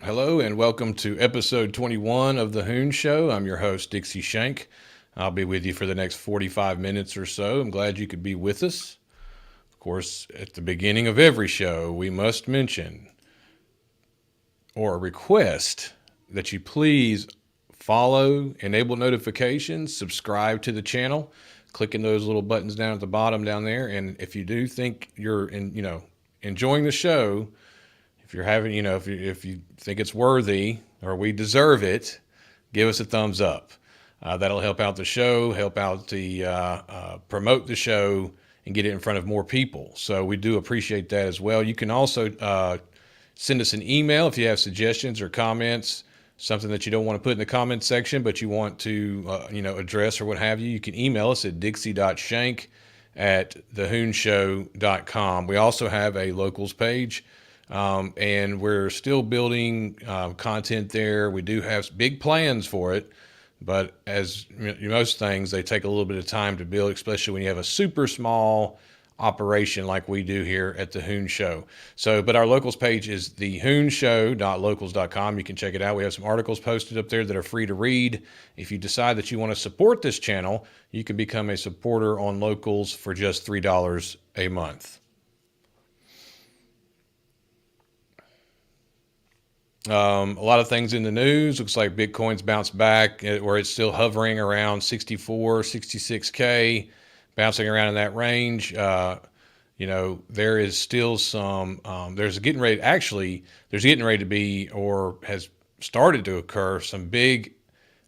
Hello and welcome to episode 21 of the Houn Show. I'm your host, Dixie Shank. I'll be with you for the next 45 minutes or so. I'm glad you could be with us. Of course, at the beginning of every show, we must mention or request that you please follow, enable notifications, subscribe to the channel, clicking those little buttons down at the bottom down there. And if you do think you're enjoying the show, if you're having, if you think it's worthy or we deserve it, give us a thumbs up. That'll help out the show, help out the promote the show, and get it in front of more people. So we do appreciate that as well. You can also send us an email if you have suggestions or comments, something that you don't want to put in the comment section, but you want to address or what have you. You can email us at dixie.shank@thehoonshow.com. We also have a locals page. And we're still building content there. We do have big plans for it, but as most things, they take a little bit of time to build, especially when you have a super small operation like we do here at the Houn Show. So, but our locals page is thehoonshow.locals.com. You can check it out. We have some articles posted up there that are free to read. If you decide that you want to support this channel, you can become a supporter on locals for just $3 a month. A lot of things in the news. Looks like Bitcoin's bounced back where it's still hovering around 64, 66K, bouncing around in that range. There is still some, there's getting ready to be, or has started to occur, some big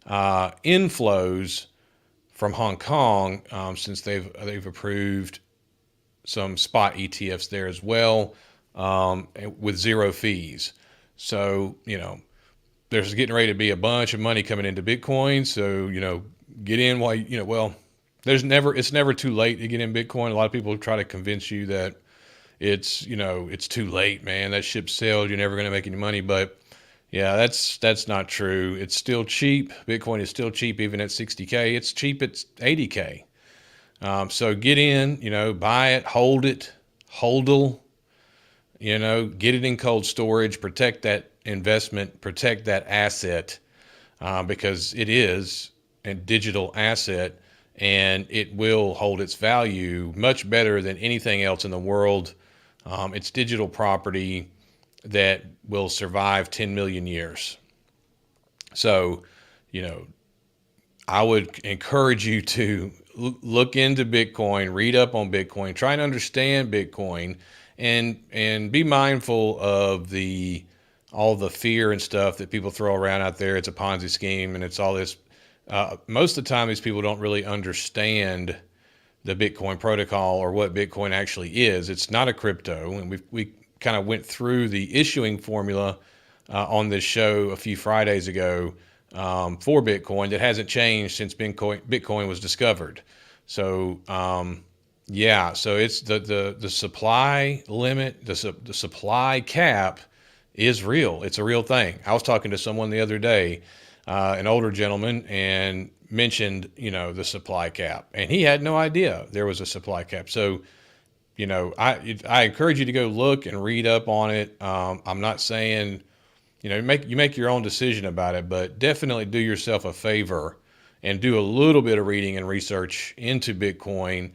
inflows from Hong Kong since they've approved some spot ETFs there as well with zero fees. So, there's getting ready to be a bunch of money coming into Bitcoin. So, get in while, it's never too late to get in Bitcoin. A lot of people try to convince you that it's too late, man. That ship sailed. You're never going to make any money. But yeah, that's not true. It's still cheap. Bitcoin is still cheap, even at 60K. It's cheap at 80K. So get in, buy it, hold it, hodl. Get it in cold storage, protect that investment, protect that asset, because it is a digital asset and it will hold its value much better than anything else in the world. It's digital property that will survive 10 million years. So, I would encourage you to look into Bitcoin, read up on Bitcoin, try and understand Bitcoin, and be mindful of all the fear and stuff that people throw around out there. It's a Ponzi scheme and it's all this. Most of the time, these people don't really understand the Bitcoin protocol or what Bitcoin actually is. It's not a crypto, and we kind of went through the issuing formula on this show a few Fridays ago for Bitcoin that hasn't changed since Bitcoin was discovered. So yeah, so it's the supply limit, the supply cap is real. It's a real thing. I was talking to someone the other day, an older gentleman, and mentioned, the supply cap, and he had no idea there was a supply cap. So, I encourage you to go look and read up on it. I'm not saying, you make your own decision about it, but definitely do yourself a favor and do a little bit of reading and research into Bitcoin.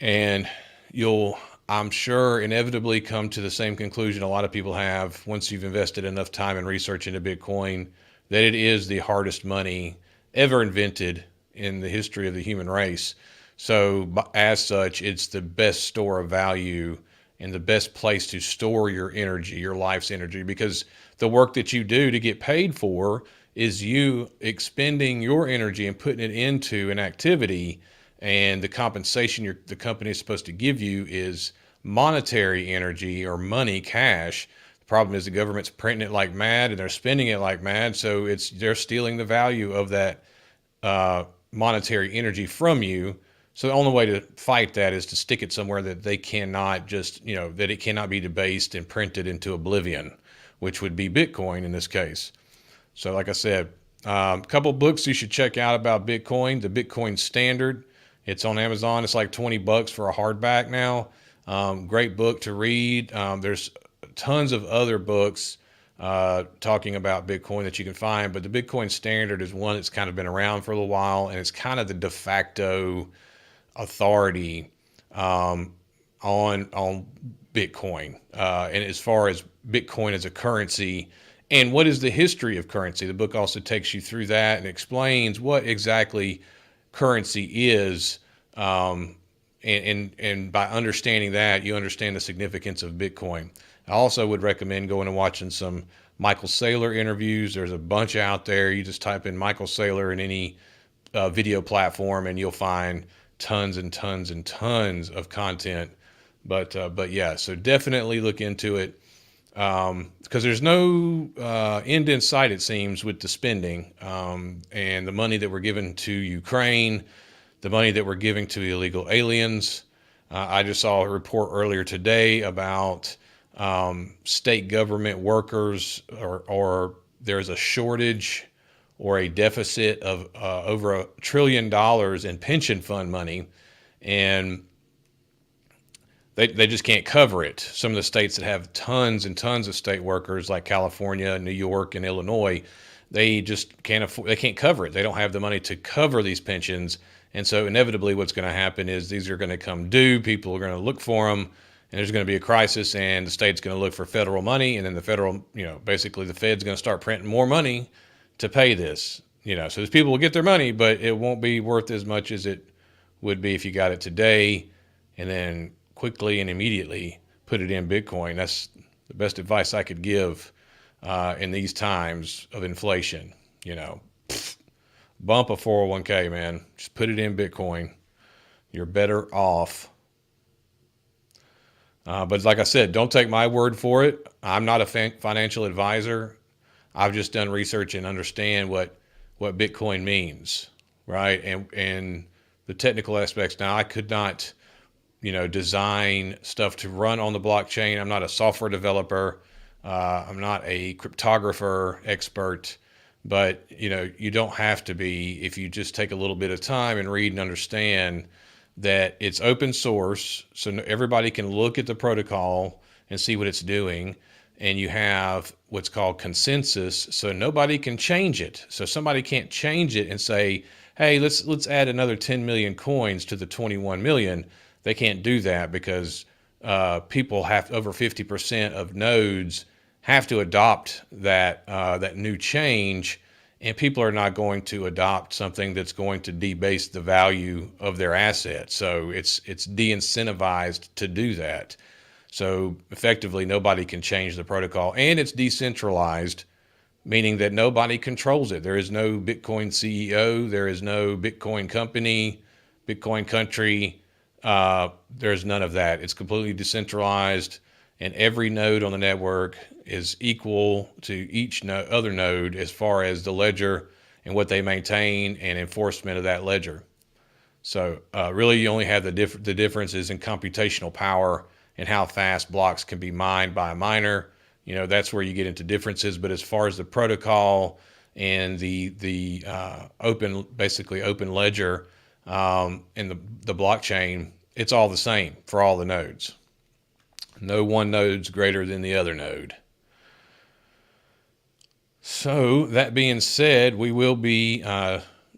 And you'll, I'm sure, inevitably come to the same conclusion a lot of people have once you've invested enough time and research into Bitcoin, that it is the hardest money ever invented in the history of the human race. So as such, it's the best store of value and the best place to store your energy, your life's energy, because the work that you do to get paid for is you expending your energy and putting it into an activity, and the compensation the company is supposed to give you is monetary energy or money, cash. The problem is the government's printing it like mad and they're spending it like mad, so they're stealing the value of that monetary energy from you. So the only way to fight that is to stick it somewhere that they cannot that it cannot be debased and printed into oblivion, which would be Bitcoin in this case. So like I said, a couple books you should check out about Bitcoin. The Bitcoin Standard. It's on Amazon. It's like $20 for a hardback now. Great book to read. There's tons of other books talking about Bitcoin that you can find. But the Bitcoin Standard is one that's kind of been around for a little while, and it's kind of the de facto authority on Bitcoin. And as far as Bitcoin as a currency and what is the history of currency, the book also takes you through that and explains what exactly currency is. And by understanding that, you understand the significance of Bitcoin. I also would recommend going and watching some Michael Saylor interviews. There's a bunch out there. You just type in Michael Saylor in any video platform, and you'll find tons and tons and tons of content. But yeah, so definitely look into it, because there's no end in sight, it seems, with the spending, and the money that we're giving to Ukraine, the money that we're giving to illegal aliens. I just saw a report earlier today about state government workers, or there's a shortage or a deficit of over $1 trillion in pension fund money, and they just can't cover it. Some of the states that have tons and tons of state workers, like California, New York, and Illinois, they just can't afford, they can't cover it. They don't have the money to cover these pensions. And so inevitably what's going to happen is these are going to come due. People are going to look for them, and there's going to be a crisis, and the state's going to look for federal money. And then the federal, basically the Fed's going to start printing more money to pay this, so these people will get their money, but it won't be worth as much as it would be if you got it today and then quickly and immediately put it in Bitcoin. That's the best advice I could give in these times of inflation. Bump a 401k, man. Just put it in Bitcoin. You're better off. But like I said, don't take my word for it. I'm not a financial advisor. I've just done research and understand what Bitcoin means, right? And the technical aspects. Now, I could not, design stuff to run on the blockchain. I'm not a software developer. I'm not a cryptographer expert. But, you don't have to be if you just take a little bit of time and read and understand that it's open source. So everybody can look at the protocol and see what it's doing. And you have what's called consensus. So nobody can change it. So somebody can't change it and say, hey, let's add another 10 million coins to the 21 million. They can't do that because people have over 50% of nodes have to adopt that new change, and people are not going to adopt something that's going to debase the value of their asset. So it's de-incentivized to do that. So effectively, nobody can change the protocol, and it's decentralized, meaning that nobody controls it. There is no Bitcoin CEO. There is no Bitcoin company, Bitcoin country. There's none of that. It's completely decentralized, and every node on the network is equal to each other node as far as the ledger and what they maintain and enforcement of that ledger. So really, you only have the differences in computational power and how fast blocks can be mined by a miner. That's where you get into differences. But as far as the protocol and the open ledger and the blockchain, it's all the same for all the nodes. No one node's greater than the other node. So that being said, we will be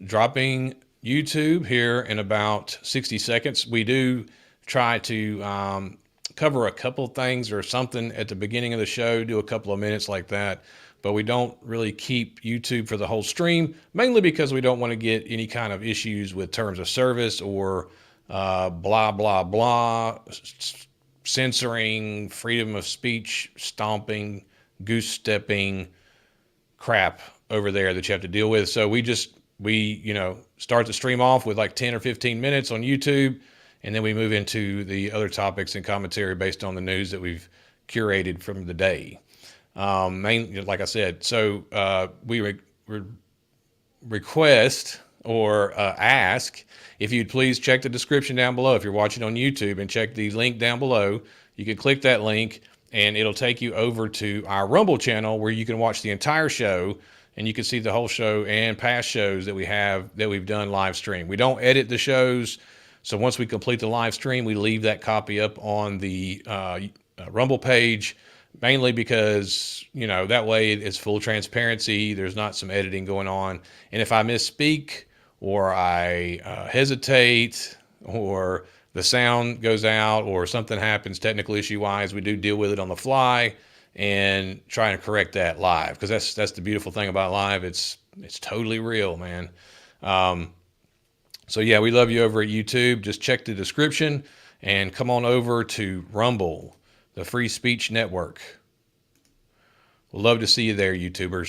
dropping YouTube here in about 60 seconds. We do try to cover a couple things or something at the beginning of the show, do a couple of minutes like that, but we don't really keep YouTube for the whole stream, mainly because we don't want to get any kind of issues with terms of service or blah, blah, blah, censoring, freedom of speech, stomping, goose stepping crap over there that you have to deal with. So we start the stream off with like 10 or 15 minutes on YouTube, and then we move into the other topics and commentary based on the news that we've curated from the day. Mainly, like I said, so we request or ask if you'd please check the description down below. If you're watching on YouTube, and check the link down below, you can click that link and it'll take you over to our Rumble channel where you can watch the entire show, and you can see the whole show and past shows that we've done live stream. We don't edit the shows. So once we complete the live stream, we leave that copy up on the Rumble page. mainly because, that way it's full transparency. There's not some editing going on. And if I misspeak or I hesitate or the sound goes out or something happens technical issue wise, we do deal with it on the fly and try and correct that live, because that's the beautiful thing about live. It's totally real, man. So yeah, we love you over at YouTube. Just check the description and come on over to Rumble, the free speech network. We'll love to see you there, YouTubers.